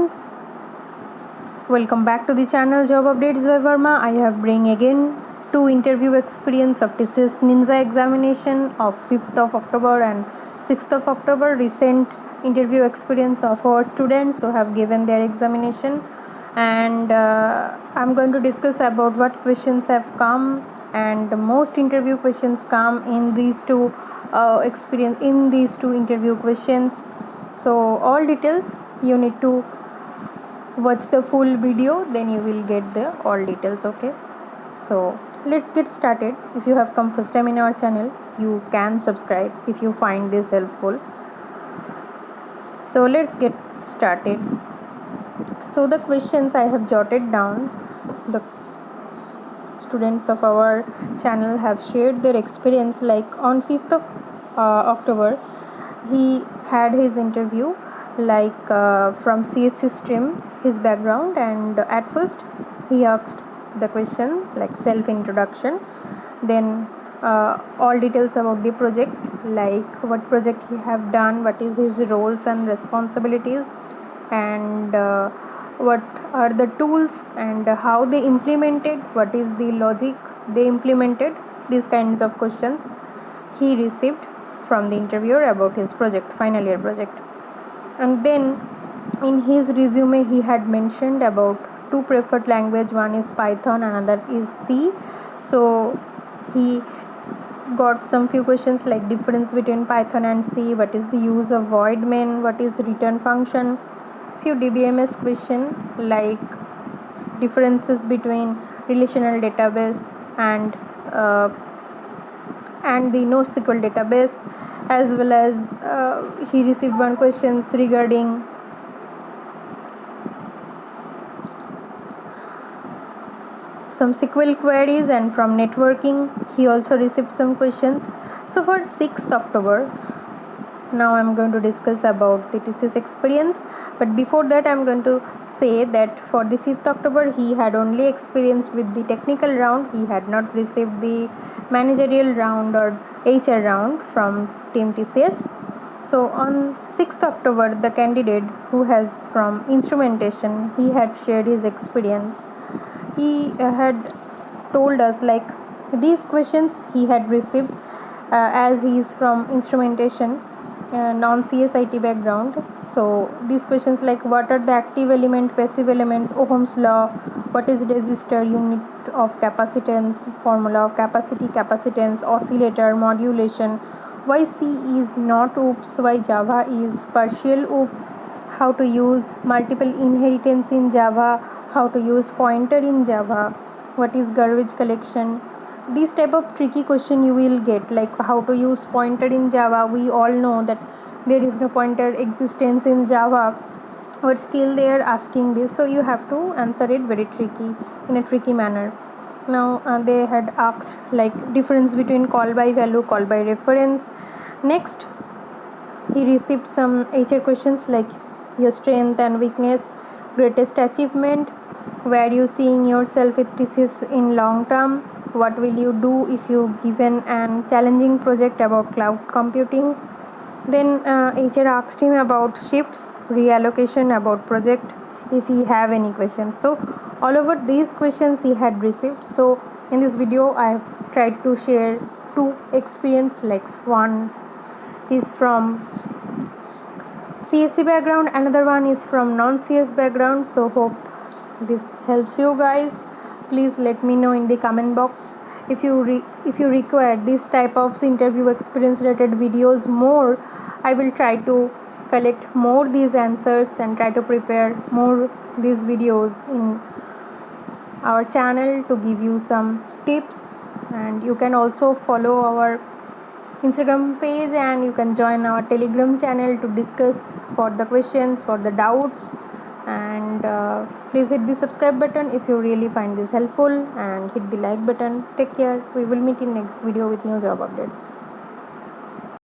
students, welcome back to the channel Job Updates by Verma. I have bring again two interview experience of TCS Ninja examination of 5th of October and 6th of October. Recent interview experience of our students who have given their examination, and I'm going to discuss about what questions have come, and most interview questions come in these two interview questions. So all details you need to watch the full video, then you will get the all details. Okay, so let's get started. If you have come first time in our channel, you can subscribe if you find this helpful. So let's get started. So the questions I have jotted down, the students of our channel have shared their experience. Like on 5th of October, he had his interview, like from CSC stream, his background, and at first he asked the question like self introduction, then all details about the project, like what project he have done, what is his roles and responsibilities, and what are the tools and how they implemented, what is the logic they implemented. These kinds of questions he received from the interviewer about his project, final year project. And then in his resume he had mentioned about two preferred language, one is Python, another is C. So he got some few questions like difference between Python and C, what is the use of void main, what is return function, few DBMS question like differences between relational database uh, and the NoSQL database, as well as he received one questions regarding some SQL queries, and from networking he also received some questions. So for 6th October, now I'm going to discuss about the TCS experience, but before that I'm going to say that for the 5th October he had only experienced with the technical round. He had not received the managerial round or HR round from team TCS. So on 6th October, the candidate who has from instrumentation, he had shared his experience. He had told us like these questions he had received, as he is from instrumentation, non-CSIT background. So these questions like what are the active element, passive elements, Ohm's law, what is resistor, unit of capacitance, formula of capacity, capacitance, oscillator, modulation, why C is not OOPS, why Java is partial OOP, how to use multiple inheritance in Java, how to use pointer in Java, what is garbage collection. This type of tricky question you will get, like how to use pointer in Java. We all know that there is no pointer existence in Java, but still they are asking this, so you have to answer it very tricky, in a tricky manner. Now they had asked like difference between call by value, call by reference. Next he received some HR questions like your strength and weakness, greatest achievement, where you seeing yourself with TCS in long term, what will you do if you given an challenging project about cloud computing. Then HR asked him about shifts, reallocation, about project, if he have any questions. So all over these questions he had received. So in this video I have tried to share two experience, like one is from CSC background, another one is from non-CS background. So hope this helps you guys. Please let me know in the comment box if you require this type of interview experience related videos more. I will try to collect more these answers and try to prepare more these videos in our channel to give you some tips. And you can also follow our Instagram page, and you can join our Telegram channel to discuss for the questions, for the doubts. And please hit the subscribe button if you really find this helpful, and hit the like button. Take care. We will meet in next video with new job updates.